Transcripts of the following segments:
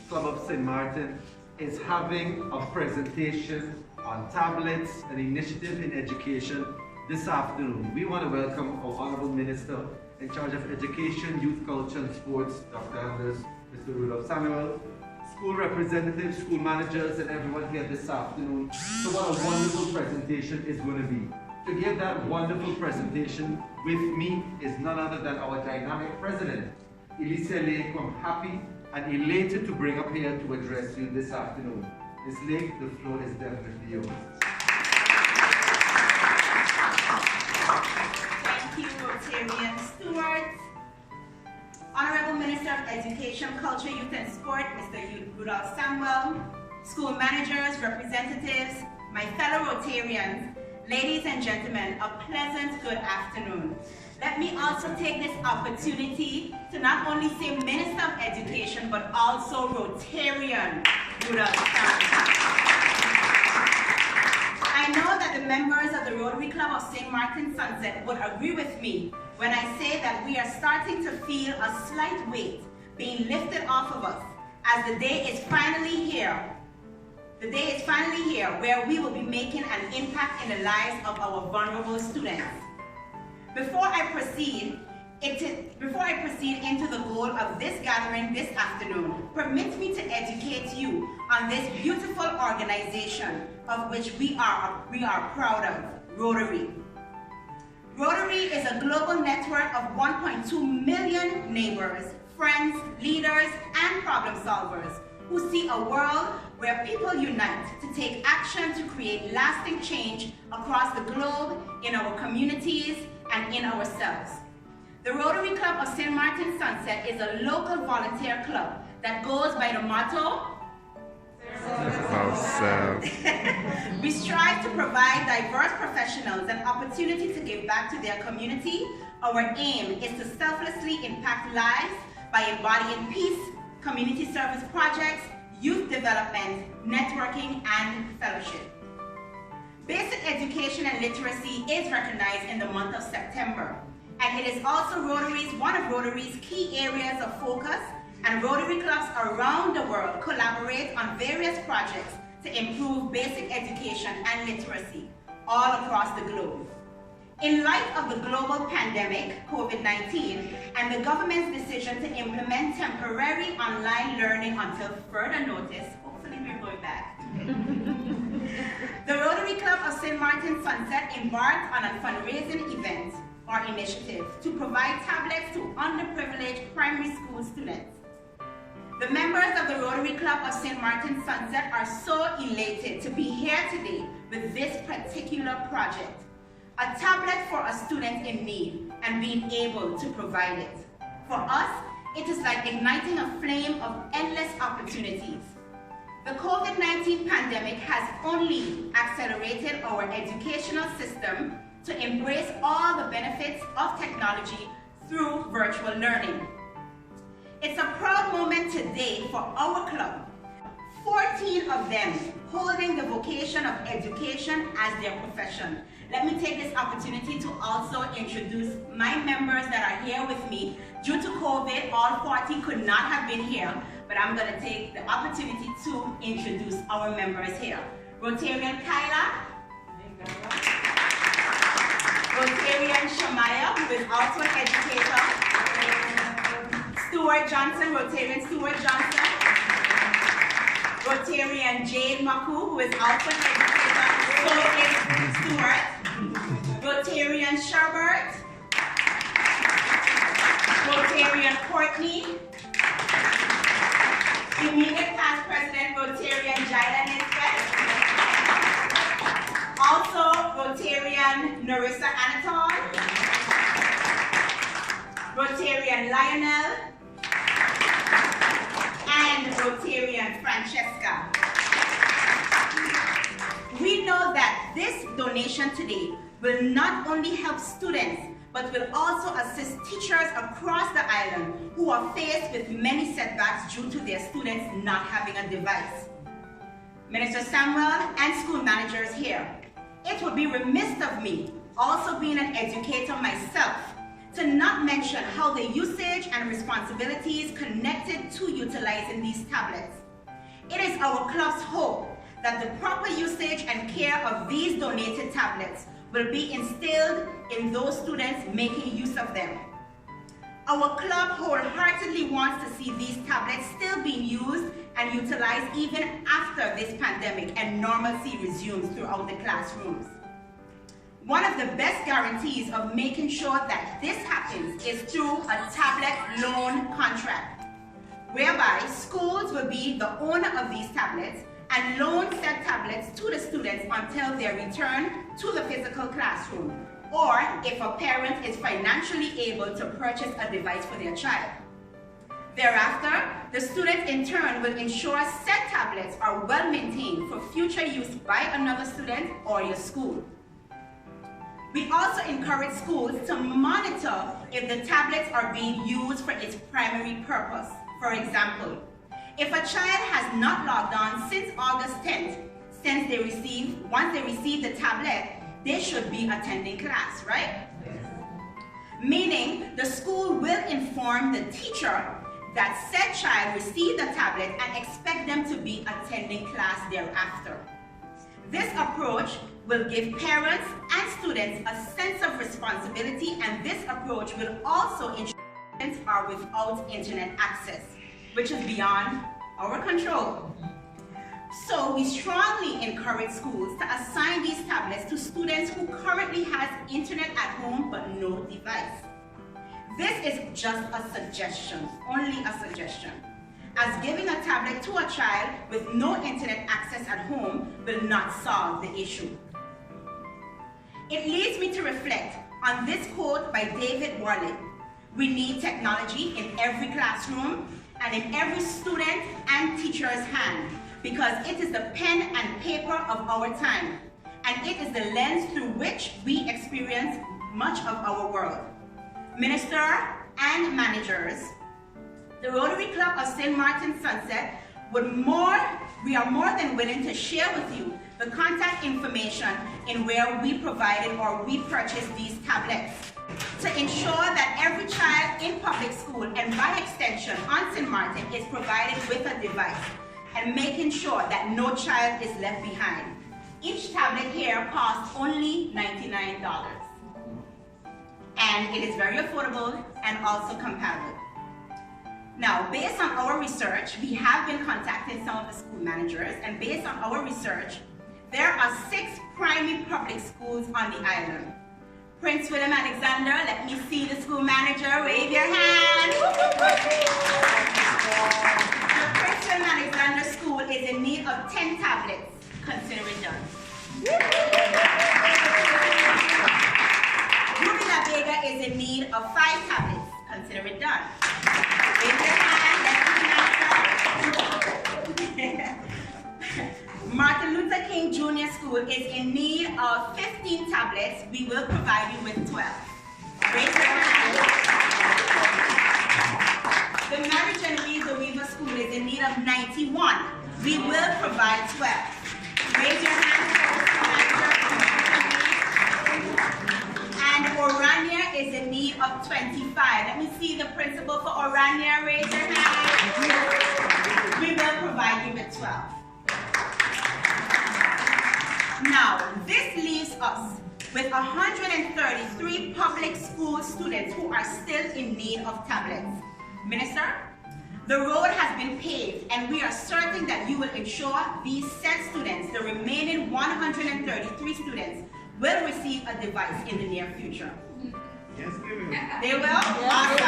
Club of St. Martin is having a presentation on tablets, an initiative in education this afternoon. We want to welcome our Honorable Minister in charge of Education, Youth, Culture and Sports, Dr. Anders, Mr. Rudolph Samuel, school representatives, school managers and everyone here this afternoon. So what a wonderful presentation is going to be. To give that wonderful presentation with me is none other than our dynamic president, Elisa Lake, who I'm happy and elated to bring up here to address you this afternoon. Ms. Lake, the floor is definitely yours. Thank you, Rotarian stewards. Honorable Minister of Education, Culture, Youth and Sport, Mr. Rudolph Samuel, school managers, representatives, my fellow Rotarians, ladies and gentlemen, a pleasant good afternoon. Let me also take this opportunity to not only say Minister of Education, but also Rotarian Rudolph Samuel. I know that the members of the Rotary Club of St. Martin Sunset would agree with me when I say that we are starting to feel a slight weight being lifted off of us as the day is finally here. The day is finally here where we will be making an impact in the lives of our vulnerable students. Before I proceed into the goal of this gathering this afternoon, permit me to educate you on this beautiful organization of which we are proud of, Rotary. Rotary is a global network of 1.2 million neighbors, friends, leaders, and problem solvers who see a world where people unite to take action to create lasting change across the globe, in our communities, and in ourselves. The Rotary Club of St. Martin Sunset is a local volunteer club that goes by the motto, we strive to provide diverse professionals an opportunity to give back to their community. Our aim is to selflessly impact lives by embodying peace, community service projects, youth development, networking, and fellowship. Basic education and literacy is recognized in the month of September, and it is also one of Rotary's key areas of focus, and Rotary clubs around the world collaborate on various projects to improve basic education and literacy all across the globe. In light of the global pandemic, COVID-19, and the government's decision to implement temporary online learning until further notice, hopefully we're going back, the Rotary Club of St. Martin Sunset embarked on a fundraising event or initiative to provide tablets to underprivileged primary school students. The members of the Rotary Club of St. Martin Sunset are so elated to be here today with this particular project. A tablet for a student in need and being able to provide it. For us, it is like igniting a flame of endless opportunities. The COVID-19 pandemic has only accelerated our educational system to embrace all the benefits of technology through virtual learning. It's a proud moment today for our club, 14 of them holding the vocation of education as their profession. Let me take this opportunity to also introduce my members that are here with me. Due to COVID, all 40 could not have been here, but I'm going to take the opportunity to introduce our members here. Rotarian Kyla, Rotarian Shamaya, who is also an educator, Stuart Johnson, Rotarian Stuart Johnson, Rotarian Jade Maku, who is also an educator, so is Stuart, Rotarian Sherbert, Rotarian Courtney, immediate past president Rotarian Jaila Nisbet, also Rotarian Narissa Anatol, Rotarian Lionel, and Rotarian Francesca. We know that this donation today will not only help students, but will also assist teachers across the island who are faced with many setbacks due to their students not having a device. Minister Samuel and school managers here, it would be remiss of me, also being an educator myself, to not mention how the usage and responsibilities connected to utilizing these tablets. It is our club's hope that the proper usage and care of these donated tablets will be instilled in those students making use of them. Our club wholeheartedly wants to see these tablets still being used and utilized even after this pandemic and normalcy resumes throughout the classrooms. One of the best guarantees of making sure that this happens is through a tablet loan contract, whereby schools will be the owner of these tablets and loan said tablets to the students until their return to the physical classroom, or if a parent is financially able to purchase a device for their child. Thereafter, the students in turn will ensure said tablets are well maintained for future use by another student or your school. We also encourage schools to monitor if the tablets are being used for its primary purpose. For example, if a child has not logged on since August 10th, once they receive the tablet, they should be attending class, right? Meaning, the school will inform the teacher that said child received the tablet and expect them to be attending class thereafter. This approach will give parents and students a sense of responsibility, and this approach will also ensure students are without internet access, which is beyond our control. So we strongly encourage schools to assign these tablets to students who currently have internet at home but no device. This is just a suggestion, only a suggestion, as giving a tablet to a child with no internet access at home will not solve the issue. It leads me to reflect on this quote by David Warlick: "We need technology in every classroom and in every student and teacher's hand, because it is the pen and paper of our time, and it is the lens through which we experience much of our world." Minister and managers, the Rotary Club of St. Martin Sunset we are more than willing to share with you the contact information in where we provided or we purchased these tablets to ensure that every child in public school and by extension on St. Martin is provided with a device, and making sure that no child is left behind. Each tablet here costs only $99. And it is very affordable and also compatible. Now, based on our research, we have been contacting some of the school managers, and based on our research, there are 6 primary public schools on the island. Prince William Alexander, let me see the school manager, wave your hand. The Prince William Alexander School is in need of 10 tablets. Consider it done. Ruby La Vega is in need of 5 tablets. Consider it done. Wave your hand, Martin Luther King Jr. School is in need of 15 tablets. We will provide you with 12. Raise your hand. The Mary Genevieve Weaver School is in need of 91. We will provide 12. Raise your hand. And Orania is in need of 25. Let me see the principal for Orania. Raise your hand. We will provide you with 12. Now, this leaves us with 133 public school students who are still in need of tablets. Minister, the road has been paved, and we are certain that you will ensure these said students, the remaining 133 students, will receive a device in the near future. Yes, they will. They will? Awesome.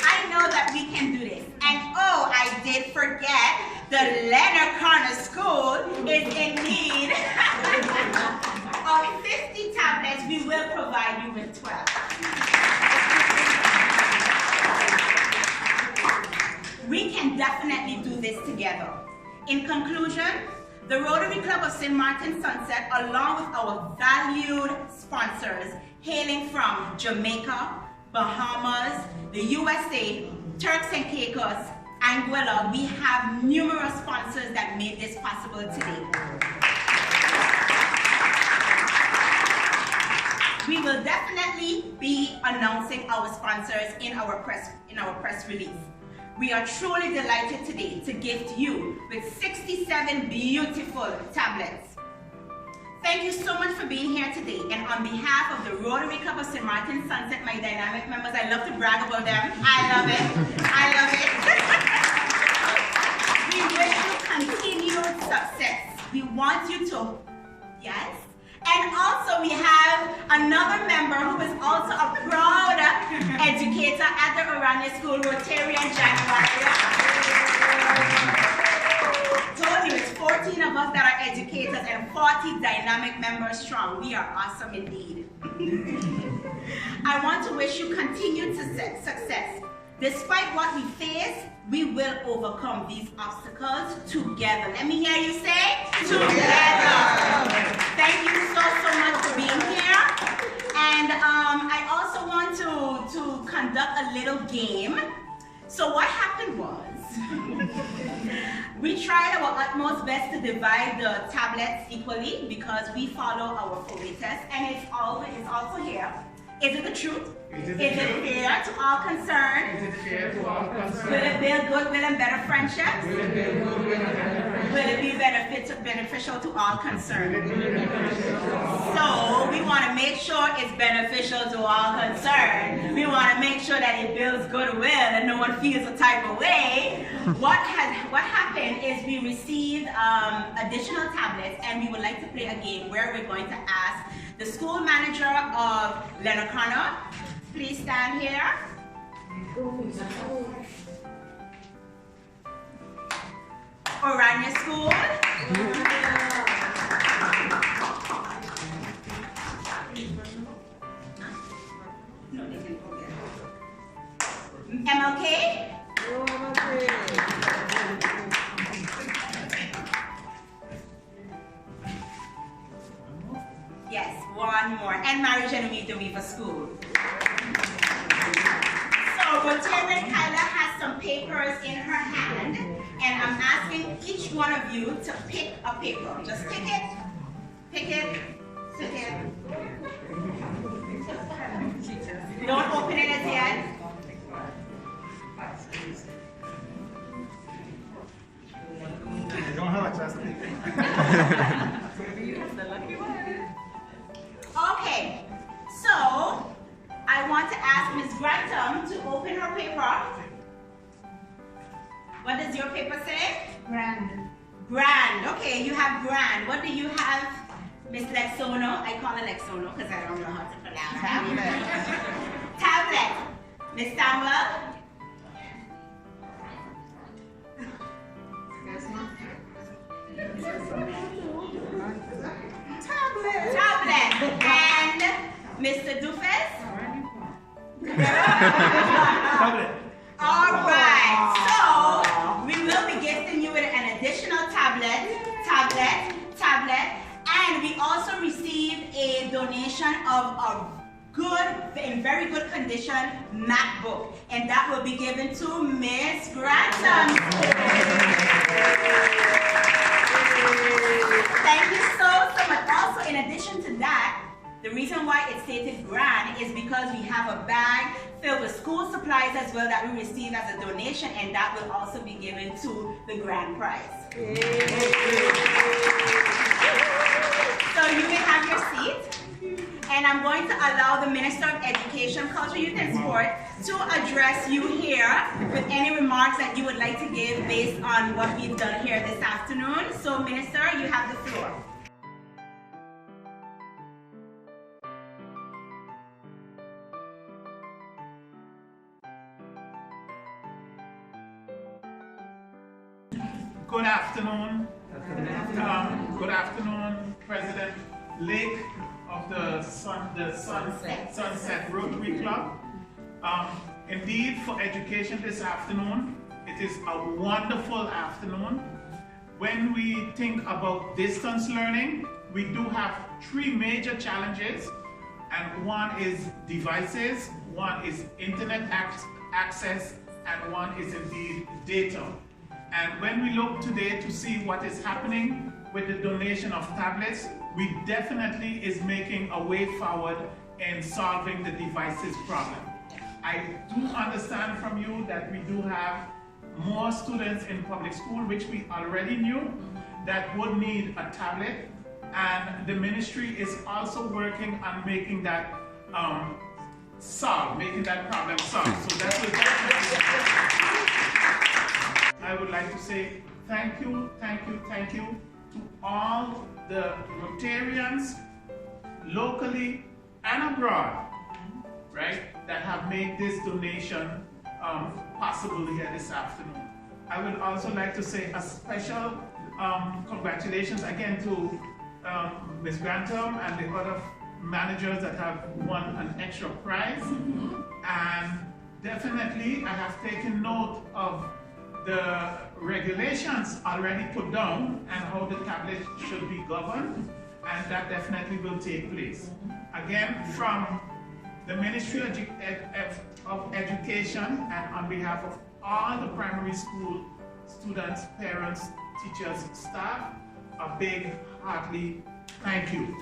I know that we can do this. And oh, I did forget, the Leonard Corner School is in need of 50 tablets. We will provide you with 12. We can definitely do this together. In conclusion, the Rotary Club of St. Martin Sunset, along with our valued sponsors hailing from Jamaica, Bahamas, the USA, Turks and Caicos, Anguilla, we have numerous sponsors that made this possible today. we will definitely be announcing our sponsors in our press release. We are truly delighted today to gift you with 67 beautiful tablets. Thank you so much for being here today, and on behalf of the Rotary Club of St. Martin Sunset, my dynamic members, I love to brag about them. I love it. I love it. We wish you continued success. We want you to, yes? And also we have another member who is also a proud educator at the Orania School, Rotarian January. Told you it's 14 of us that are educators and 40 dynamic members strong. We are awesome indeed. I want to wish you continued success. Despite what we face, we will overcome these obstacles together. Let me hear you say, together. Thank you so much for being here. And I also want to conduct a little game. So what happened was, we tried our utmost best to divide the tablets equally because we follow our 4-way test, and it's also here. Is it the truth? Is it fair to all concerned? Is it fair to all concerned? Will it build goodwill and better friendships? Will it build goodwill and better friendships? Will it be beneficial to all concerned? So we want to make sure it's beneficial to all concerned. We want to make sure that it builds goodwill and no one feels a type of way. What happened is we received additional tablets, and we would like to play a game where we're going to ask the school manager of Leonard Connor, please stand here. Orania School. MLK. Yes, one more. And Mary Genevieve de Weaver School. So Rotarian Kyla has some papers in her hand, and I'm asking each one of you to pick a paper. Just pick it, pick it, pick it. Don't open it as yet. Don't have a chance. Okay, so I want to ask Ms. Grantham to open her paper. What does your paper say? Grand. Grand. Okay, you have grand. What do you have, Ms. Lexono? I call her Lexono because I don't know how to pronounce it. Tablet. Ms. Samuel? Tablet. And Mr. Dufes? Tablet. All right. So we will be gifting you with an additional tablet, and we also received a donation of a good, in very good condition, MacBook, and that will be given to Miss Grantham. Thank you so much. Also, in addition to that, the reason why it's stated grand is because we have a bag filled with school supplies as well that we received as a donation, and that will also be given to the grand prize. So you may have your seat, and I'm going to allow the Minister of Education, Culture, Youth and Sport to address you here with any remarks that you would like to give based on what we've done here this afternoon. So Minister, you have the floor. Good afternoon. Good afternoon, President Lake of the Sunset Rotary Club. Indeed, for education this afternoon, it is a wonderful afternoon. When we think about distance learning, we do have 3 major challenges, and one is devices, one is internet access, and one is indeed data. And when we look today to see what is happening with the donation of tablets, we definitely is making a way forward in solving the devices problem. I do understand from you that we do have more students in public school, which we already knew, that would need a tablet, and the ministry is also working on making that making that problem solved. So that will definitely. I would like to say thank you to all the Rotarians, locally and abroad, right, that have made this donation possible here this afternoon. I would also like to say a special congratulations again to Ms. Grantham and the other managers that have won an extra prize. And definitely I have taken note of the regulations already put down and how the tablet should be governed, and that definitely will take place. Again, from the Ministry of Education and on behalf of all the primary school students, parents, teachers, staff, a big, hearty thank you.